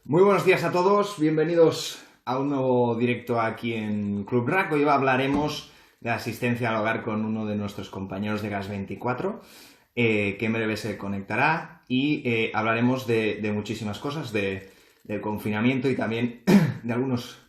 Muy buenos días a todos, bienvenidos a un nuevo directo aquí en Club Rack. Hoy hablaremos de asistencia al hogar con uno de nuestros compañeros de Gas24, que en breve se conectará, y hablaremos de muchísimas cosas, del confinamiento y también de algunos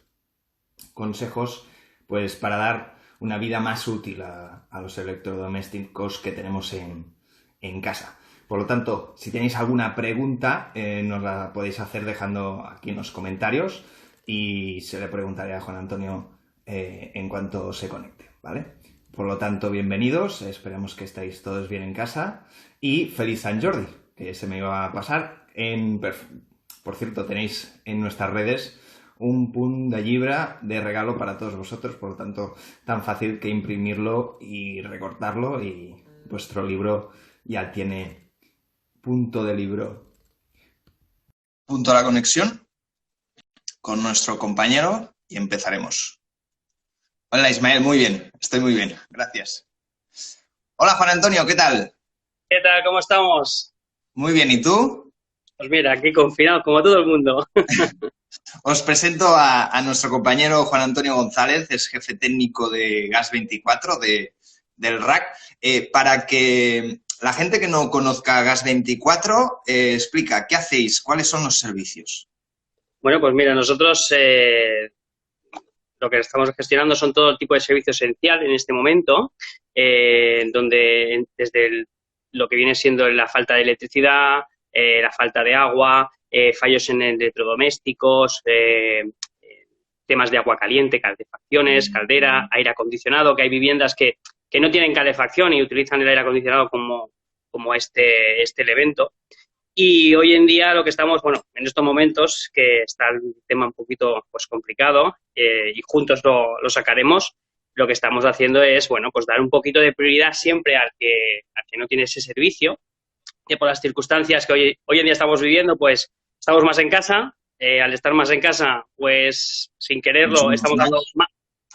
consejos pues, para dar una vida más útil a los electrodomésticos que tenemos en casa. Por lo tanto, si tenéis alguna pregunta, nos la podéis hacer dejando aquí en los comentarios y se le preguntaré a Juan Antonio en cuanto se conecte, ¿vale? Por lo tanto, bienvenidos, esperemos que estéis todos bien en casa y feliz Sant Jordi, que se me iba a pasar. Por cierto, tenéis en nuestras redes un punt de llibre de regalo para todos vosotros, por lo tanto, tan fácil que imprimirlo y recortarlo y vuestro libro ya tiene punto de libro. Punto a la conexión con nuestro compañero y empezaremos. Hola Ismael, muy bien, estoy muy bien, gracias. Hola Juan Antonio, ¿qué tal? ¿Qué tal? ¿Cómo estamos? Muy bien, ¿y tú? Pues mira, aquí confinados como todo el mundo. Os presento a nuestro compañero Juan Antonio González, es jefe técnico de Gas24, del RAC, para que la gente que no conozca Gas24 explica, ¿qué hacéis? ¿Cuáles son los servicios? Bueno, pues mira, nosotros lo que estamos gestionando son todo tipo de servicio esencial en este momento, donde desde lo que viene siendo la falta de electricidad, la falta de agua, fallos en electrodomésticos, temas de agua caliente, calefacciones, caldera, aire acondicionado, que hay viviendas que no tienen calefacción y utilizan el aire acondicionado como este evento. Y hoy en día lo que estamos, bueno, en estos momentos que está el tema un poquito pues complicado y juntos lo sacaremos, lo que estamos haciendo es, bueno, pues dar un poquito de prioridad siempre al que no tiene ese servicio, que por las circunstancias que hoy en día estamos viviendo, pues estamos más en casa, al estar más en casa, pues sin quererlo estamos dando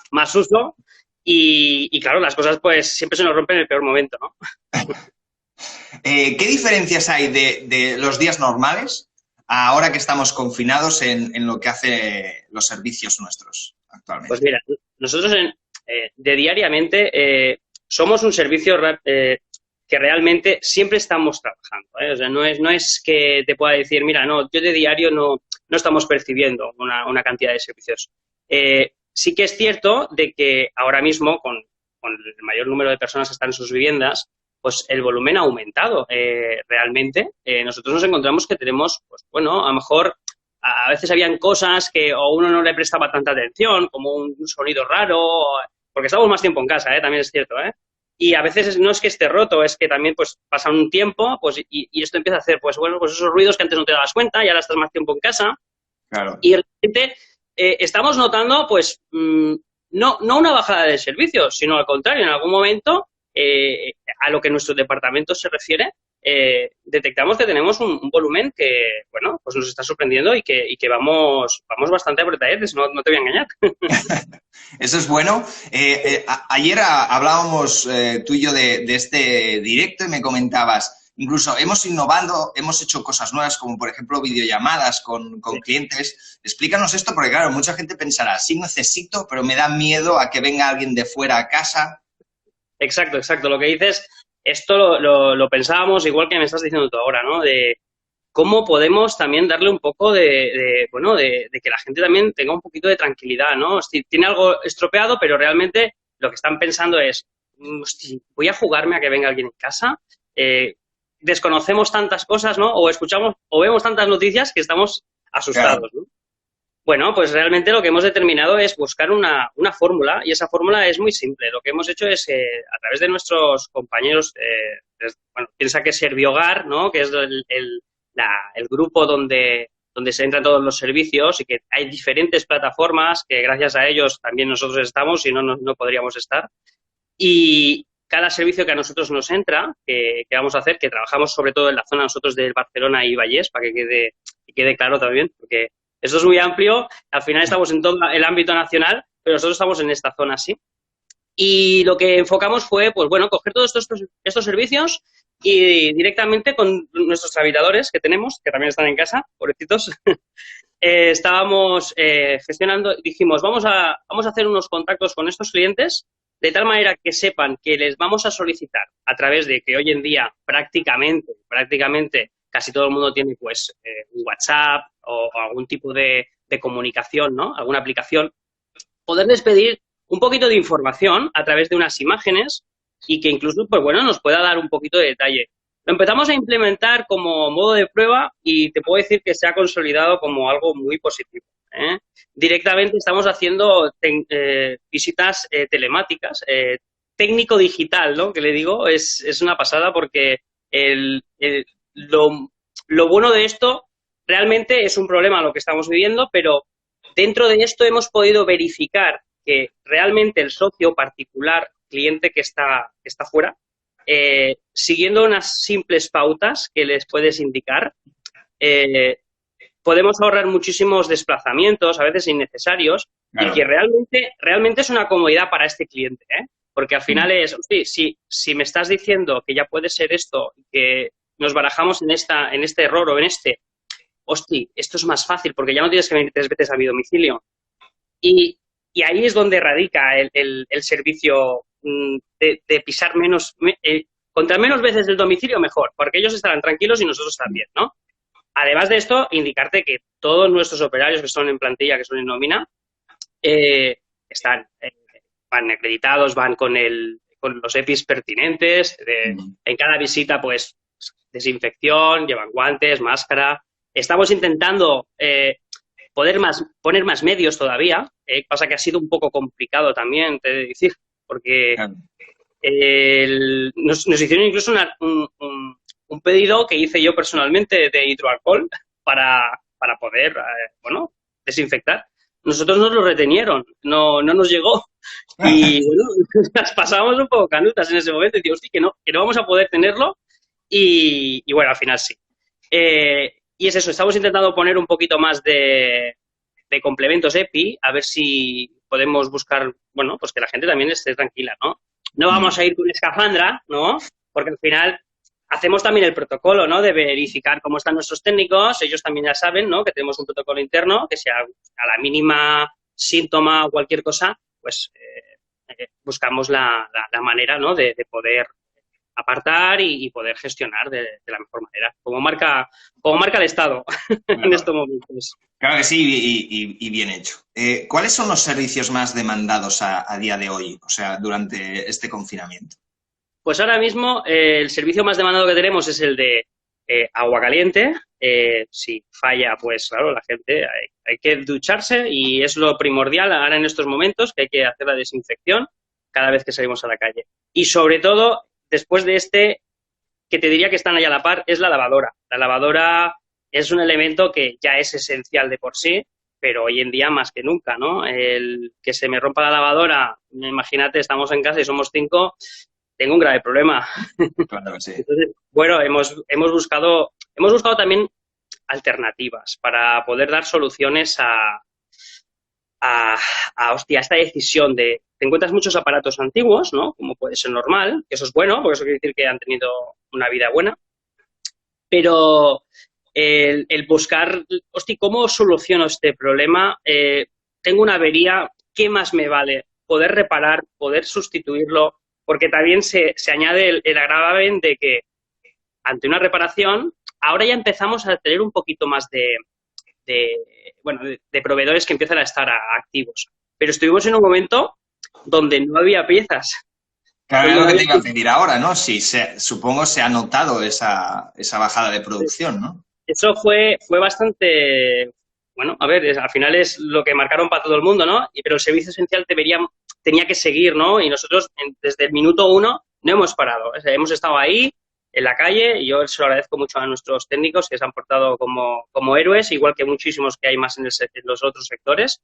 más uso y claro, las cosas pues siempre se nos rompen en el peor momento, ¿no? ¿Qué diferencias hay de los días normales a ahora que estamos confinados en lo que hace los servicios nuestros actualmente? Pues mira, nosotros de diariamente somos un servicio que realmente siempre estamos trabajando, ¿eh? O sea, no es que te pueda decir, mira, no, yo de diario no estamos percibiendo una cantidad de servicios. Sí que es cierto de que ahora mismo, con el mayor número de personas que están en sus viviendas, pues el volumen ha aumentado realmente. Nosotros nos encontramos que tenemos, pues bueno, a lo mejor a veces habían cosas que o uno no le prestaba tanta atención, como un sonido raro, porque estamos más tiempo en casa, también es cierto, y a veces no es que esté roto, es que también pues pasa un tiempo pues y esto empieza a hacer pues bueno, pues esos ruidos que antes no te dabas cuenta y ahora estás más tiempo en casa. Claro. Y realmente estamos notando pues no una bajada de servicios, sino al contrario, en algún momento a lo que nuestro departamento se refiere, detectamos que tenemos un volumen que, bueno, pues nos está sorprendiendo y que vamos bastante apretados, no te voy a engañar. Eso es bueno. Ayer hablábamos tú y yo de este directo y me comentabas, incluso hemos innovado, hemos hecho cosas nuevas como por ejemplo videollamadas con clientes. Explícanos esto porque claro, mucha gente pensará, sí necesito, pero me da miedo a que venga alguien de fuera a casa. Exacto. Lo que dices, esto lo pensábamos igual que me estás diciendo tú ahora, ¿no? De cómo podemos también darle un poco de que la gente también tenga un poquito de tranquilidad, ¿no? Si tiene algo estropeado, pero realmente lo que están pensando es, voy a jugarme a que venga alguien en casa. Desconocemos tantas cosas, ¿no? O escuchamos o vemos tantas noticias que estamos asustados, ¿no? Bueno, pues realmente lo que hemos determinado es buscar una fórmula y esa fórmula es muy simple. Lo que hemos hecho es, a través de nuestros compañeros, bueno, piensa que es Servihogar, ¿no? Que es el grupo donde se entran todos los servicios y que hay diferentes plataformas que gracias a ellos también nosotros estamos, si no, no podríamos estar. Y cada servicio que a nosotros nos entra, que vamos a hacer, que trabajamos sobre todo en la zona nosotros de Barcelona y Vallés, para que quede claro también, porque esto es muy amplio, al final estamos en todo el ámbito nacional, pero nosotros estamos en esta zona, sí. Y lo que enfocamos fue, pues bueno, coger todos estos servicios y directamente con nuestros habitadores que tenemos, que también están en casa, pobrecitos, estábamos gestionando, dijimos, vamos a hacer unos contactos con estos clientes de tal manera que sepan que les vamos a solicitar a través de que hoy en día prácticamente casi todo el mundo tiene pues un WhatsApp o algún tipo de comunicación, ¿no? Alguna aplicación, poderles pedir un poquito de información a través de unas imágenes y que incluso, pues bueno, nos pueda dar un poquito de detalle. Lo empezamos a implementar como modo de prueba y te puedo decir que se ha consolidado como algo muy positivo, ¿eh? Directamente estamos haciendo visitas telemáticas, técnico-digital, ¿no? Que le digo, es una pasada porque lo bueno de esto realmente es un problema lo que estamos viviendo, pero dentro de esto hemos podido verificar que realmente el socio particular, cliente que está fuera, siguiendo unas simples pautas que les puedes indicar, podemos ahorrar muchísimos desplazamientos, a veces innecesarios, claro. Y que realmente es una comodidad para este cliente, ¿eh? Porque al final es, si me estás diciendo que ya puede ser esto, que nos barajamos en este error o en esto es más fácil porque ya no tienes que venir 3 veces a mi domicilio. Y ahí es donde radica el servicio de pisar menos, contra menos veces del domicilio mejor, porque ellos estarán tranquilos y nosotros también, ¿no? Además de esto, indicarte que todos nuestros operarios que son en plantilla, que son en nómina, van acreditados, van con los EPIs pertinentes, en cada visita, pues, desinfección, llevan guantes, máscara. Estamos intentando poner más medios todavía, pasa que ha sido un poco complicado también, te he de decir, porque nos hicieron incluso un pedido que hice yo personalmente de hidroalcohol para poder, desinfectar. Nosotros nos lo retenieron, no nos llegó. Y bueno, las pasamos un poco canutas en ese momento y digo, que no vamos a poder tenerlo. Y bueno, al final sí. Y es eso, estamos intentando poner un poquito más de complementos EPI, a ver si podemos buscar, bueno, pues que la gente también esté tranquila, ¿no? No vamos a ir con escafandra, ¿no? Porque al final hacemos también el protocolo, ¿no? De verificar cómo están nuestros técnicos, ellos también ya saben, ¿no? Que tenemos un protocolo interno, que si a la mínima síntoma o cualquier cosa, pues buscamos la manera, ¿no? De poder apartar y poder gestionar de la mejor manera, como marca el Estado. Claro. En estos momentos. Claro que sí, y bien hecho. ¿Cuáles son los servicios más demandados a día de hoy, o sea, durante este confinamiento? Pues ahora mismo el servicio más demandado que tenemos es el de agua caliente. Si falla, pues claro, la gente hay que ducharse y es lo primordial ahora en estos momentos, que hay que hacer la desinfección cada vez que salimos a la calle. Y sobre todo, después de que te diría que están ahí a la par, es la lavadora. La lavadora es un elemento que ya es esencial de por sí, pero hoy en día más que nunca, ¿no? El que se me rompa la lavadora, imagínate, estamos en casa y somos 5, tengo un grave problema. Claro que sí. Entonces, bueno, hemos buscado también alternativas para poder dar soluciones a esta decisión de... Te encuentras muchos aparatos antiguos, ¿no? Como puede ser normal, que eso es bueno, porque eso quiere decir que han tenido una vida buena. Pero el buscar, ¿cómo soluciono este problema? Tengo una avería, ¿qué más me vale? Poder reparar, poder sustituirlo, porque también se añade el agravante de que ante una reparación, ahora ya empezamos a tener un poquito más de proveedores que empiezan a estar activos. Pero estuvimos en un momento donde no había piezas. Claro, es lo que te iba a pedir ahora, ¿no? Sí, supongo se ha notado esa bajada de producción, ¿no? Eso fue bastante... Bueno, a ver, al final es lo que marcaron para todo el mundo, ¿no? Pero el servicio esencial tenía que seguir, ¿no? Y nosotros desde el minuto 1 no hemos parado. O sea, hemos estado ahí, en la calle, y yo se lo agradezco mucho a nuestros técnicos que se han portado como héroes, igual que muchísimos que hay más en los otros sectores.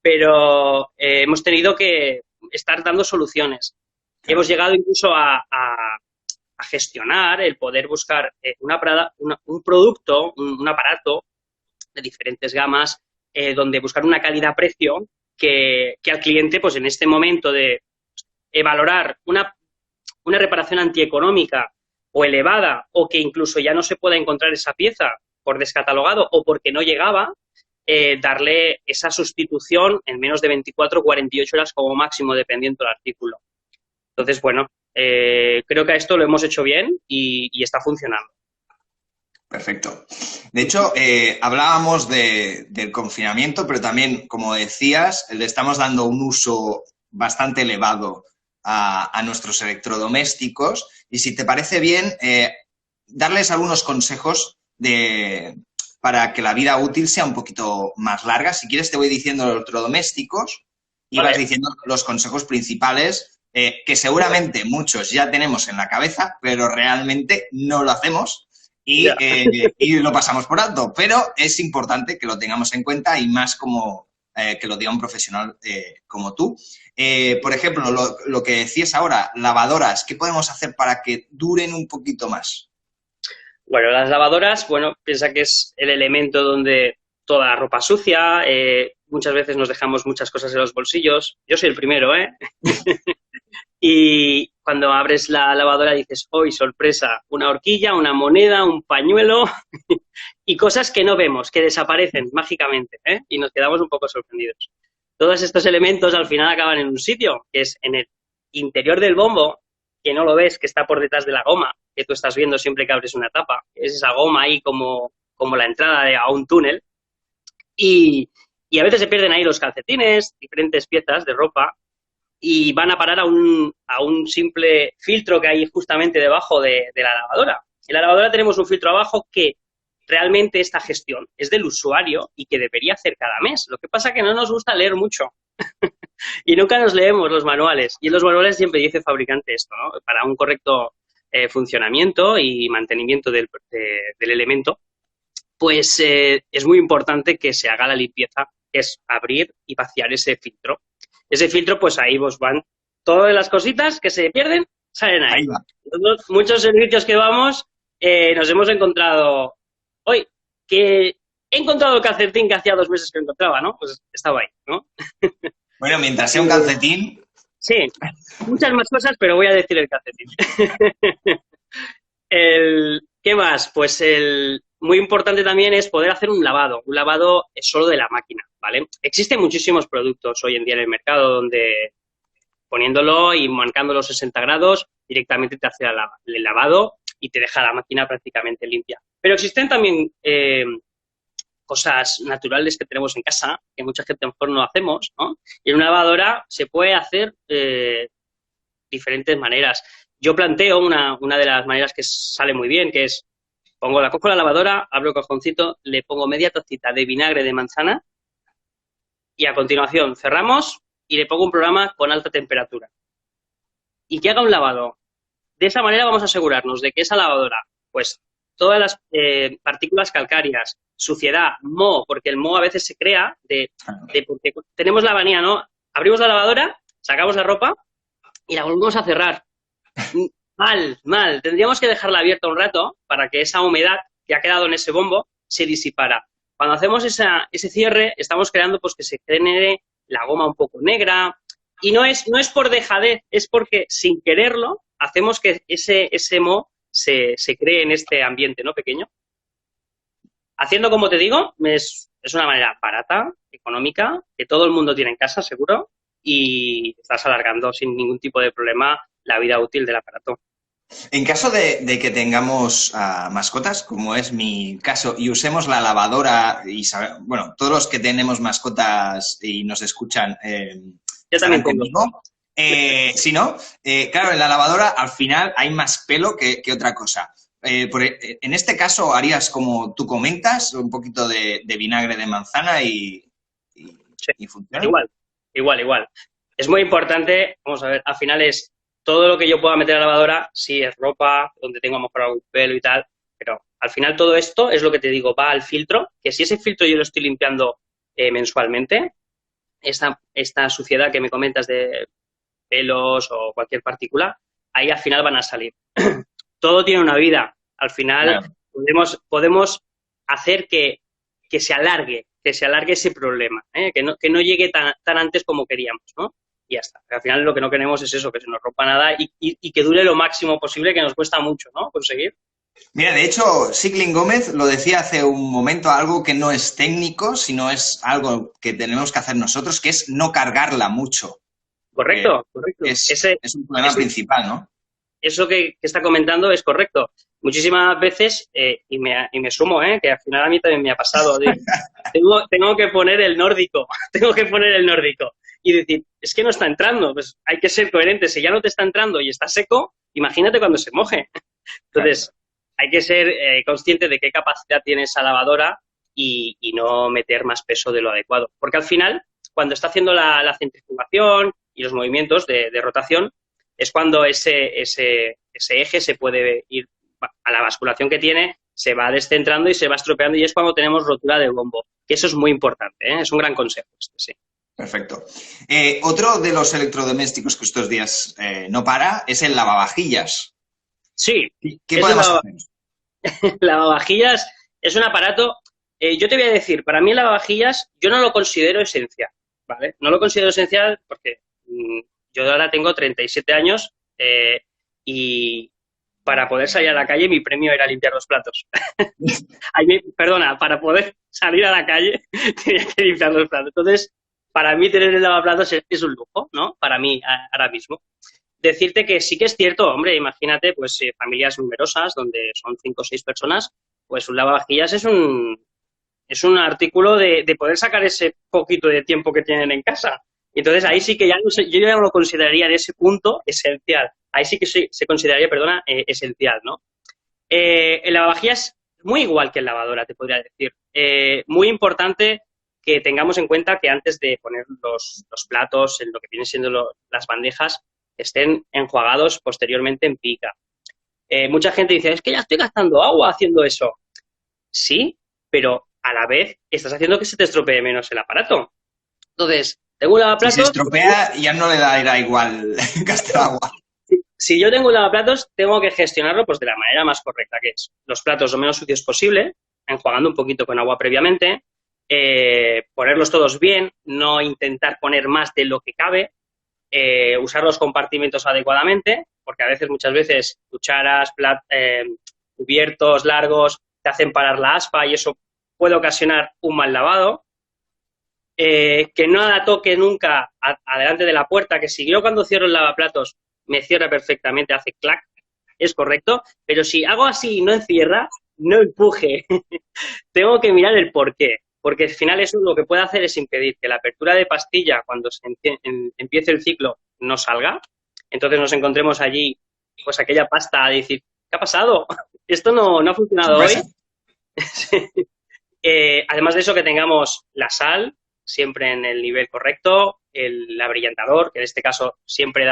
Pero hemos tenido que estar dando soluciones. Claro. Hemos llegado incluso a gestionar el poder buscar un producto, un aparato de diferentes gamas, donde buscar una calidad-precio que al cliente, pues en este momento de valorar una reparación antieconómica o elevada, o que incluso ya no se pueda encontrar esa pieza por descatalogado o porque no llegaba, darle esa sustitución en menos de 24 o 48 horas como máximo, dependiendo del artículo. Entonces, bueno, creo que a esto lo hemos hecho bien y está funcionando. Perfecto. De hecho, hablábamos del confinamiento, pero también, como decías, le estamos dando un uso bastante elevado a nuestros electrodomésticos. Y si te parece bien, darles algunos consejos para que la vida útil sea un poquito más larga. Si quieres, te voy diciendo los electrodomésticos y Vale. vas diciendo los consejos principales que seguramente muchos ya tenemos en la cabeza, pero realmente no lo hacemos. Y lo pasamos por alto, pero es importante que lo tengamos en cuenta y más como que lo diga un profesional como tú. Por ejemplo, lo que decías ahora, lavadoras, ¿qué podemos hacer para que duren un poquito más? Bueno, las lavadoras, bueno, piensa que es el elemento donde toda la ropa sucia, muchas veces nos dejamos muchas cosas en los bolsillos. Yo soy el primero, ¿eh? Y cuando abres la lavadora dices, ¡hoy sorpresa! Una horquilla, una moneda, un pañuelo y cosas que no vemos, que desaparecen mágicamente, ¿eh? Y nos quedamos un poco sorprendidos. Todos estos elementos al final acaban en un sitio, que es en el interior del bombo, que no lo ves, que está por detrás de la goma, que tú estás viendo siempre que abres una tapa. Es esa goma ahí como la entrada a un túnel. Y a veces se pierden ahí los calcetines, diferentes piezas de ropa, y van a parar a un simple filtro que hay justamente debajo de la lavadora. En la lavadora tenemos un filtro abajo que realmente esta gestión es del usuario y que debería hacer cada mes. Lo que pasa es que no nos gusta leer mucho y nunca nos leemos los manuales. Y en los manuales siempre dice el fabricante esto, ¿no? Para un correcto funcionamiento y mantenimiento del elemento, pues es muy importante que se haga la limpieza, que es abrir y vaciar ese filtro. Ese filtro, pues ahí vos van todas las cositas que se pierden, salen ahí. Entonces, muchos servicios que vamos, nos hemos encontrado hoy, que he encontrado el calcetín que hacía 2 meses que lo encontraba, ¿no? Pues estaba ahí, ¿no? Bueno, mientras sea un calcetín... Sí, muchas más cosas, pero voy a decir el calcetín. ¿Qué más? Pues muy importante también es poder hacer un lavado solo de la máquina, ¿vale? Existen muchísimos productos hoy en día en el mercado donde poniéndolo y marcando los 60 grados directamente te hace el lavado y te deja la máquina prácticamente limpia. Pero existen también cosas naturales que tenemos en casa, que mucha gente a lo mejor no hacemos, ¿no? Y en una lavadora se puede hacer diferentes maneras. Yo planteo una de las maneras que sale muy bien, que es cojo la lavadora, abro el cajoncito, le pongo media tacita de vinagre de manzana y a continuación cerramos y le pongo un programa con alta temperatura. Y que haga un lavado. De esa manera vamos a asegurarnos de que esa lavadora, pues todas las partículas calcáreas, suciedad, moho, porque el moho a veces se crea porque tenemos la manía, ¿no? Abrimos la lavadora, sacamos la ropa y la volvemos a cerrar. Mal. Tendríamos que dejarla abierta un rato para que esa humedad que ha quedado en ese bombo se disipara. Cuando hacemos ese cierre, estamos creando pues que se genere la goma un poco negra. Y no es por dejadez, es porque sin quererlo hacemos que ese moho se cree en este ambiente, ¿no? Pequeño. Haciendo, como te digo, es una manera barata, económica, que todo el mundo tiene en casa, seguro, y estás alargando sin ningún tipo de problema la vida útil del aparato. En caso de que tengamos mascotas, como es mi caso, y usemos la lavadora, bueno, todos los que tenemos mascotas y nos escuchan, yo también conmigo. Si no, claro, en la lavadora al final hay más pelo que otra cosa. En este caso harías como tú comentas, un poquito de vinagre de manzana y funciona. Igual. Es muy importante, vamos a ver, al final es todo lo que yo pueda meter a la lavadora, sí es ropa, donde tengo a lo mejor algún pelo y tal, pero al final todo esto es lo que te digo, va al filtro, que si ese filtro yo lo estoy limpiando mensualmente, esta suciedad que me comentas de pelos o cualquier partícula, ahí al final van a salir. Todo tiene una vida. Al final podemos hacer que se alargue ese problema, que no llegue tan antes como queríamos, ¿no? Y ya está. Al final lo que no queremos es eso, que se nos rompa nada y que dure lo máximo posible, que nos cuesta mucho, ¿no? Conseguir. Mira, de hecho, Sicklin Gómez lo decía hace un momento, algo que no es técnico, sino es algo que tenemos que hacer nosotros, que es no cargarla mucho. Que Correcto, correcto. es un problema principal, ¿no? Eso que está comentando es correcto. Muchísimas veces, y me sumo, que al final a mí también me ha pasado, tengo que poner el nórdico, tengo que poner el nórdico. Y decir, es que no está entrando, pues hay que ser coherente. Si ya no te está entrando y está seco, imagínate cuando se moje. Entonces, hay que ser consciente de qué capacidad tiene esa lavadora y no meter más peso de lo adecuado. Porque al final, cuando está haciendo la centrifugación y los movimientos de rotación, es cuando ese eje se puede ir a la basculación que tiene, se va descentrando y se va estropeando y es cuando tenemos rotura del bombo. Que eso es muy importante, es un gran consejo. Sí. Perfecto. Otro de los electrodomésticos que estos días no para es el lavavajillas. Sí. ¿Qué podemos hacer? Lavavajillas es un aparato, yo te voy a decir, para mí el lavavajillas yo no lo considero esencial, ¿vale? No lo considero esencial porque yo ahora tengo 37 años y para poder salir a la calle mi premio era limpiar los platos. Perdona, para poder salir a la calle tenía que limpiar los platos. Entonces, para mí tener el lavaplatos es un lujo, ¿no? Para mí ahora mismo. Decirte que sí que es cierto, hombre, imagínate, pues familias numerosas donde son 5 o 6 personas, pues un lavavajillas es un artículo de poder sacar ese poquito de tiempo que tienen en casa. Entonces ahí sí que yo ya no lo consideraría en ese punto esencial. Ahí sí que se consideraría, perdona, esencial, ¿no? El lavavajillas es muy igual que el lavadora, te podría decir. Muy importante que tengamos en cuenta que antes de poner los platos en lo que vienen siendo las bandejas, estén enjuagados posteriormente en pica. Mucha gente dice, es que ya estoy gastando agua haciendo eso. Sí, pero a la vez estás haciendo que se te estropee menos el aparato. Entonces, tengo un lavaplatos... Si se estropea, ya no le dará igual gastar agua. Si yo tengo un lavaplatos, tengo que gestionarlo pues de la manera más correcta, que es los platos lo menos sucios posible, enjuagando un poquito con agua previamente, ponerlos todos bien, no intentar poner más de lo que cabe, usar los compartimentos adecuadamente, porque muchas veces, cucharas, cubiertos largos, te hacen parar la aspa y eso puede ocasionar un mal lavado. Que no la toque nunca adelante de la puerta, que si yo cuando cierro el lavaplatos me cierra perfectamente, hace clac, es correcto, pero si hago así y no encierra, no empuje. Tengo que mirar el porqué, porque al final eso lo que puede hacer es impedir que la apertura de pastilla cuando empiece el ciclo no salga, entonces nos encontremos allí pues aquella pasta a decir, ¿qué ha pasado? Esto no ha funcionado hoy. Además de eso, que tengamos la sal siempre en el nivel correcto, el abrillantador, que en este caso siempre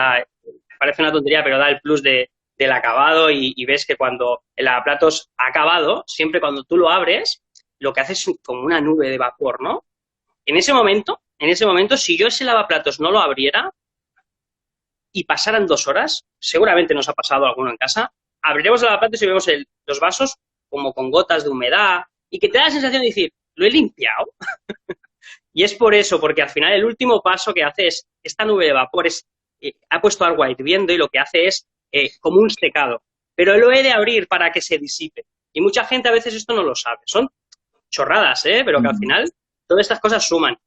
parece una tontería, pero da el plus del acabado y ves que cuando el lavaplatos ha acabado, siempre cuando tú lo abres, lo que hace es como una nube de vapor, ¿no? En ese momento, si yo ese lavaplatos no lo abriera y pasaran 2 horas, seguramente nos ha pasado alguno en casa, abriremos el lavaplatos y vemos los vasos como con gotas de humedad y que te da la sensación de decir, ¿lo he limpiado? Y es por eso, porque al final el último paso que hace es, esta nube de vapor ha puesto agua hirviendo y lo que hace es como un secado. Pero lo he de abrir para que se disipe. Y mucha gente a veces esto no lo sabe. Son chorradas, pero que al final todas estas cosas suman.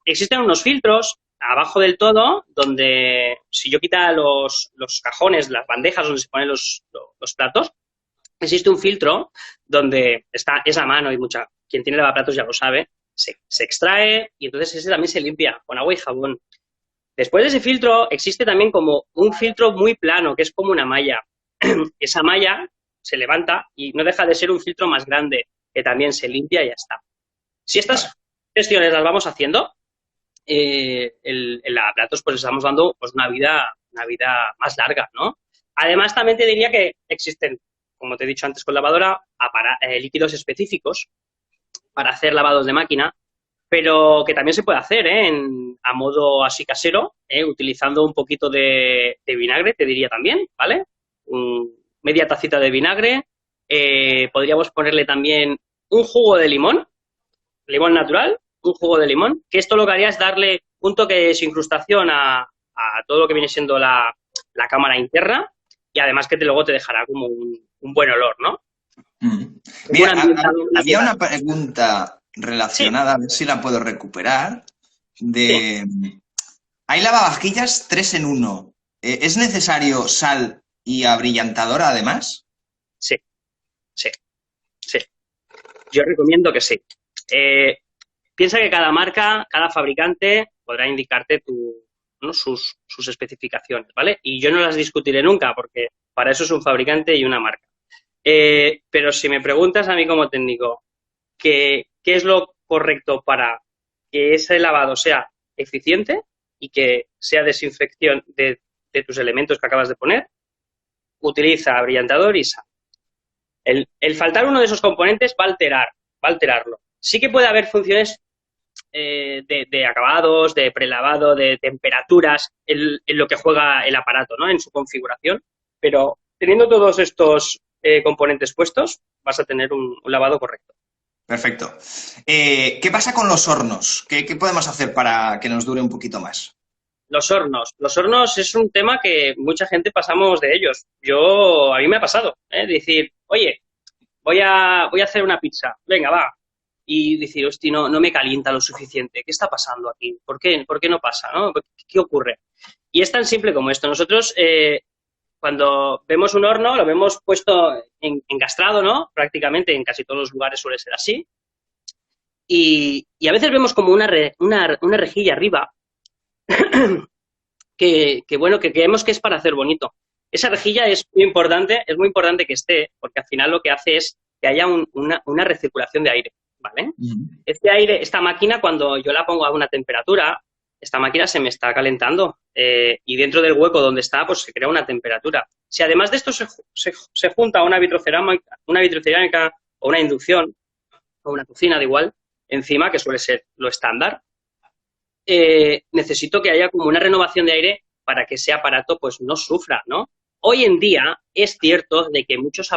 Existen unos filtros abajo del todo donde si yo quitara los cajones, las bandejas donde se ponen los platos, existe un filtro donde es a mano y quien tiene lavaplatos ya lo sabe, se extrae y entonces ese también se limpia con agua y jabón. Después de ese filtro existe también como un filtro muy plano, que es como una malla. Esa malla se levanta y no deja de ser un filtro más grande, que también se limpia y ya está. Si estas gestiones las vamos haciendo, el lavaplatos pues estamos dando pues una vida más larga, ¿no? Además también te diría que existen, como te he dicho antes con lavadora, líquidos específicos para hacer lavados de máquina, pero que también se puede hacer a modo así casero, utilizando un poquito de vinagre, te diría también, ¿vale? Media tacita de vinagre, podríamos ponerle también un jugo de limón natural, un jugo de limón, que esto lo que haría es darle un toque de desincrustación a todo lo que viene siendo la cámara interna y además que luego te dejará como un un buen olor, ¿no? Mira, había una pregunta relacionada, a ver si la puedo recuperar, de... Hay lavavajillas 3 en 1. ¿Es necesario sal y abrillantador además? Sí. Yo recomiendo que sí. Piensa que cada marca, cada fabricante podrá indicarte ¿no? sus especificaciones, ¿vale? Y yo no las discutiré nunca porque para eso es un fabricante y una marca. Pero si me preguntas a mí como técnico ¿qué es lo correcto para que ese lavado sea eficiente y que sea desinfección de tus elementos que acabas de poner? Utiliza abrillantador y sal. El faltar uno de esos componentes va a alterarlo. Sí que puede haber funciones de acabados, de prelavado, de temperaturas en lo que juega el aparato, ¿no? En su configuración, pero teniendo todos estos componentes puestos, vas a tener un lavado correcto. Perfecto. ¿Qué pasa con los hornos? ¿Qué podemos hacer para que nos dure un poquito más? Los hornos. Los hornos es un tema que mucha gente pasamos de ellos. A mí me ha pasado, decir, oye, voy a hacer una pizza, venga, va. Y decir, hostia, no me calienta lo suficiente. ¿Qué está pasando aquí? ¿Por qué no pasa? ¿No? ¿Qué ocurre? Y es tan simple como esto. Nosotros, cuando vemos un horno, lo vemos puesto encastrado, ¿no? Prácticamente en casi todos los lugares suele ser así. Y a veces vemos como una rejilla arriba que creemos que es para hacer bonito. Esa rejilla es muy importante que esté, porque al final lo que hace es que haya una recirculación de aire, ¿vale? Este aire, esta máquina, cuando yo la pongo a una temperatura, esta máquina se me está calentando y dentro del hueco donde está, pues se crea una temperatura. Si además de esto se junta una vitrocerámica o una inducción o una cocina de igual, encima, que suele ser lo estándar, necesito que haya como una renovación de aire para que ese aparato pues no sufra, ¿no? Hoy en día es cierto de que muchos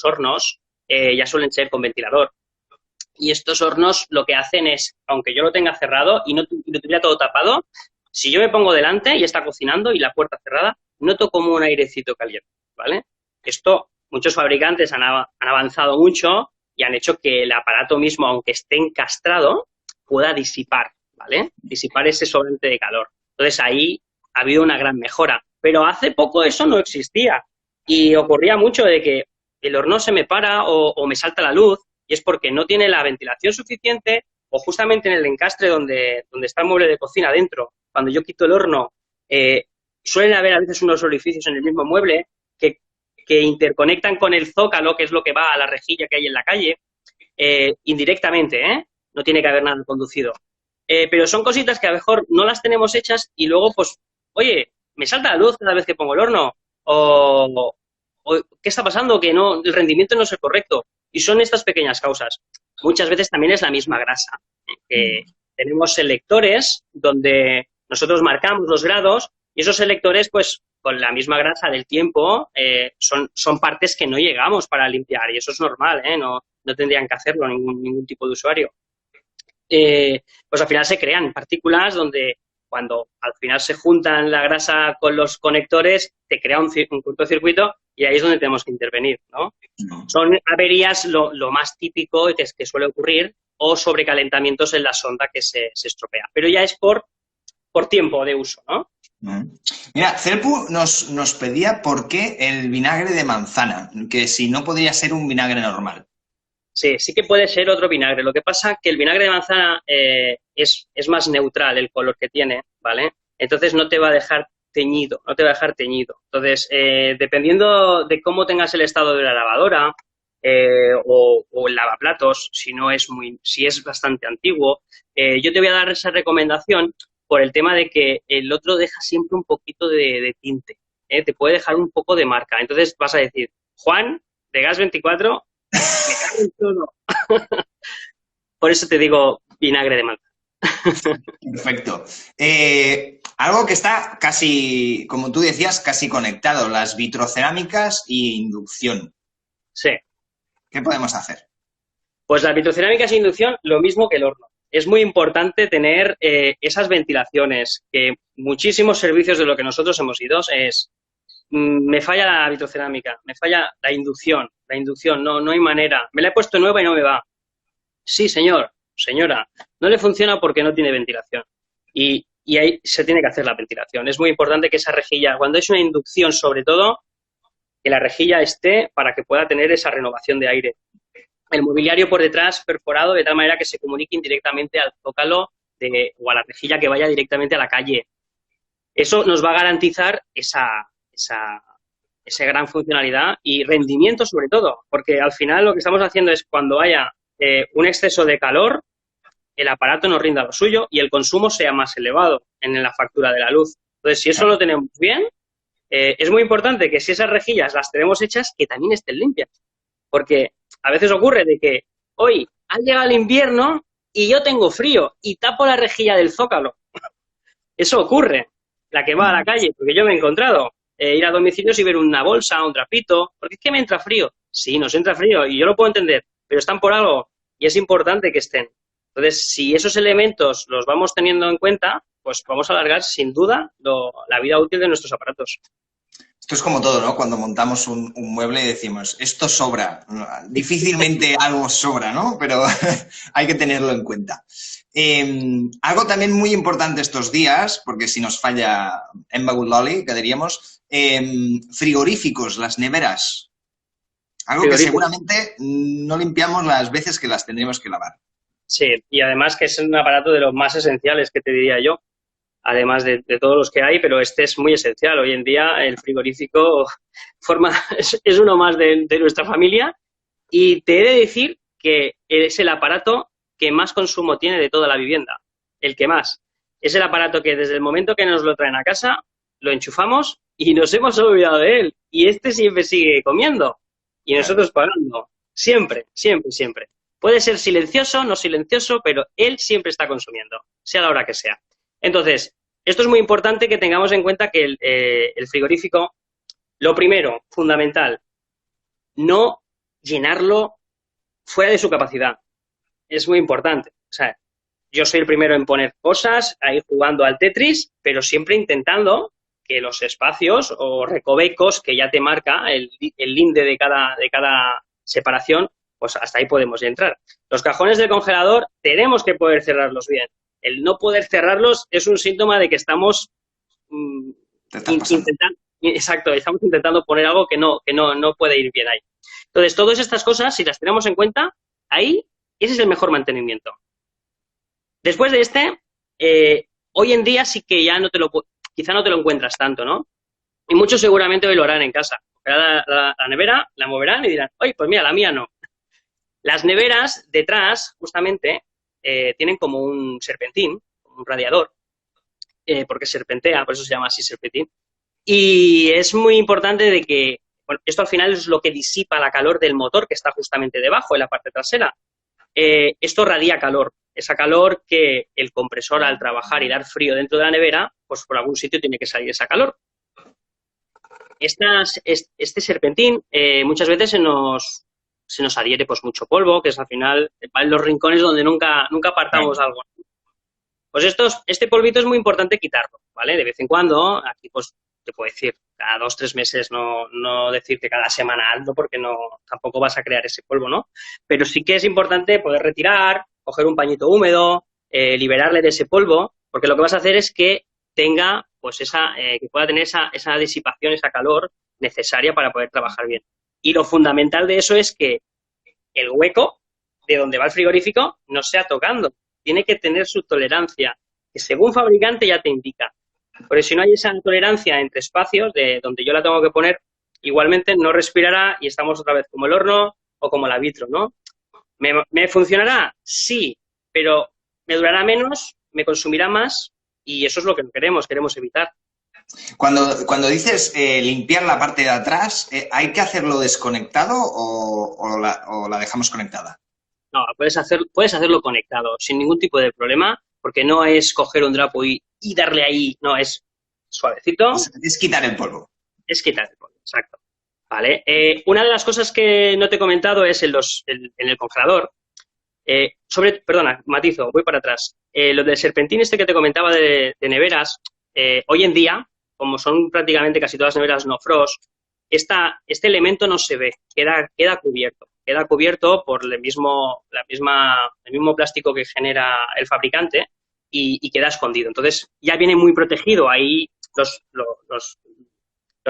hornos ya suelen ser con ventilador. Y estos hornos lo que hacen es, aunque yo lo tenga cerrado y lo tuviera todo tapado, si yo me pongo delante y está cocinando y la puerta cerrada, noto como un airecito caliente, ¿vale? Esto, muchos fabricantes han avanzado mucho y han hecho que el aparato mismo, aunque esté encastrado, pueda disipar, ¿vale? Disipar ese sobrante de calor. Entonces, ahí ha habido una gran mejora. Pero hace poco eso no existía y ocurría mucho de que el horno se me para o me salta la luz y es porque no tiene la ventilación suficiente o justamente en el encastre donde está el mueble de cocina dentro, cuando yo quito el horno, suelen haber a veces unos orificios en el mismo mueble que interconectan con el zócalo, que es lo que va a la rejilla que hay en la calle, indirectamente, no tiene que haber nada conducido. Pero son cositas que a lo mejor no las tenemos hechas y luego, pues, oye, me salta la luz cada vez que pongo el horno o ¿qué está pasando? Que el rendimiento no es el correcto. Y son estas pequeñas causas. Muchas veces también es la misma grasa. Que tenemos selectores donde nosotros marcamos los grados y esos selectores, pues, con la misma grasa del tiempo, son partes que no llegamos para limpiar y eso es normal, no tendrían que hacerlo ningún tipo de usuario. Pues al final se crean partículas donde cuando al final se juntan la grasa con los conectores, te crea un cortocircuito y ahí es donde tenemos que intervenir, ¿no? Son averías lo más típico que suele ocurrir o sobrecalentamientos en la sonda que se estropea. Pero ya es por tiempo de uso, ¿no? Mira, Celpu nos pedía por qué el vinagre de manzana, que si no podría ser un vinagre normal. Sí que puede ser otro vinagre. Lo que pasa es que el vinagre de manzana es más neutral el color que tiene, ¿vale? Entonces no te va a dejar teñido. Entonces, dependiendo de cómo tengas el estado de la lavadora o el lavaplatos, si es bastante antiguo, yo te voy a dar esa recomendación por el tema de que el otro deja siempre un poquito de tinte, te puede dejar un poco de marca. Entonces vas a decir, Juan, de Gas 24, me cago en todo. Por eso te digo vinagre de manzana. Perfecto. Algo que está casi, como tú decías, casi conectado, las vitrocerámicas y inducción. Sí. ¿Qué podemos hacer? Pues las vitrocerámicas e inducción, lo mismo que el horno. Es muy importante tener esas ventilaciones, que muchísimos servicios de lo que nosotros hemos ido es Me falla la vitrocerámica, me falla la inducción, no hay manera. Me la he puesto nueva y no me va. Sí, señor, señora, no le funciona porque no tiene ventilación. Y ahí se tiene que hacer la ventilación. Es muy importante que esa rejilla, cuando es una inducción sobre todo, que la rejilla esté para que pueda tener esa renovación de aire. El mobiliario por detrás perforado de tal manera que se comunique indirectamente al zócalo o a la rejilla que vaya directamente a la calle. Eso nos va a garantizar esa gran funcionalidad y rendimiento sobre todo, porque al final lo que estamos haciendo es cuando haya un exceso de calor, el aparato nos rinda lo suyo y el consumo sea más elevado en la factura de la luz. Entonces, si eso lo tenemos bien, es muy importante que si esas rejillas las tenemos hechas, que también estén limpias. Porque a veces ocurre de que hoy ha llegado el invierno y yo tengo frío y tapo la rejilla del zócalo. Eso ocurre, la que va a la calle, porque yo me he encontrado ir a domicilios y ver una bolsa, un trapito, porque es que me entra frío. Sí, nos entra frío y yo lo puedo entender, pero están por algo y es importante que estén. Entonces, si esos elementos los vamos teniendo en cuenta, pues vamos a alargar sin duda la vida útil de nuestros aparatos. Esto es como todo, ¿no? Cuando montamos un mueble y decimos, esto sobra. Difícilmente algo sobra, ¿no? Pero hay que tenerlo en cuenta. Algo también muy importante estos días, porque si nos falla Emma Goodlolly, que diríamos, frigoríficos, las neveras. Algo que seguramente no limpiamos las veces que las tendremos que lavar. Sí, y además que es un aparato de los más esenciales, que te diría yo, además de todos los que hay, pero este es muy esencial. Hoy en día el frigorífico es uno más de nuestra familia y te he de decir que es el aparato que más consumo tiene de toda la vivienda, el que más. Es el aparato que desde el momento que nos lo traen a casa, lo enchufamos y nos hemos olvidado de él. Y este siempre sigue comiendo y nosotros pagando. Siempre, siempre, siempre. Puede ser silencioso, no silencioso, pero él siempre está consumiendo, sea la hora que sea. Entonces, esto es muy importante que tengamos en cuenta que el frigorífico, lo primero, fundamental, no llenarlo fuera de su capacidad. Es muy importante. O sea, yo soy el primero en poner cosas, ahí jugando al Tetris, pero siempre intentando que los espacios o recovecos que ya te marca el linde de cada separación, pues hasta ahí podemos entrar. Los cajones del congelador tenemos que poder cerrarlos bien. El no poder cerrarlos es un síntoma de que estamos estamos intentando poner algo que no puede ir bien ahí. Entonces, todas estas cosas, si las tenemos en cuenta, ahí ese es el mejor mantenimiento. Después de hoy en día sí que ya quizá no te lo encuentras tanto, ¿no? Y muchos seguramente hoy lo harán en casa. La nevera la moverán y dirán, oye, pues mira, la mía no. Las neveras detrás, justamente, tienen como un serpentín, un radiador, porque serpentea, por eso se llama así serpentín. Y es muy importante de que, bueno, esto al final es lo que disipa la calor del motor que está justamente debajo, en la parte trasera. Esto radia calor, esa calor que el compresor al trabajar y dar frío dentro de la nevera, pues por algún sitio tiene que salir esa calor. Este serpentín muchas veces se nos adhiere pues mucho polvo, que es al final en los rincones donde nunca apartamos algo. Pues este polvito es muy importante quitarlo, ¿vale? De vez en cuando, aquí pues te puedo decir, cada 2 o 3 meses, no decir que cada semana algo, porque tampoco vas a crear ese polvo, ¿no? Pero sí que es importante poder retirar, coger un pañito húmedo, liberarle de ese polvo, porque lo que vas a hacer es que tenga, pues que pueda tener esa disipación, esa calor necesaria para poder trabajar bien. Y lo fundamental de eso es que el hueco de donde va el frigorífico no sea tocando. Tiene que tener su tolerancia, que según fabricante ya te indica. Porque si no hay esa tolerancia entre espacios de donde yo la tengo que poner, igualmente no respirará y estamos otra vez como el horno o como la vitro, ¿no? ¿Me funcionará? Sí, pero me durará menos, me consumirá más y eso es lo que queremos evitar. Cuando dices limpiar la parte de atrás, ¿hay que hacerlo desconectado o la dejamos conectada? No, puedes hacerlo conectado, sin ningún tipo de problema, porque no es coger un trapo y darle ahí, no, es suavecito. Es quitar el polvo. Es quitar el polvo, exacto. Vale. Una de las cosas que no te he comentado es en el congelador. Perdona, matizo, voy para atrás. Lo del serpentín que te comentaba de neveras, hoy en día como son prácticamente casi todas las neveras no frost, este elemento no se ve, queda cubierto por el mismo plástico que genera el fabricante y queda escondido. Entonces ya viene muy protegido. Ahí los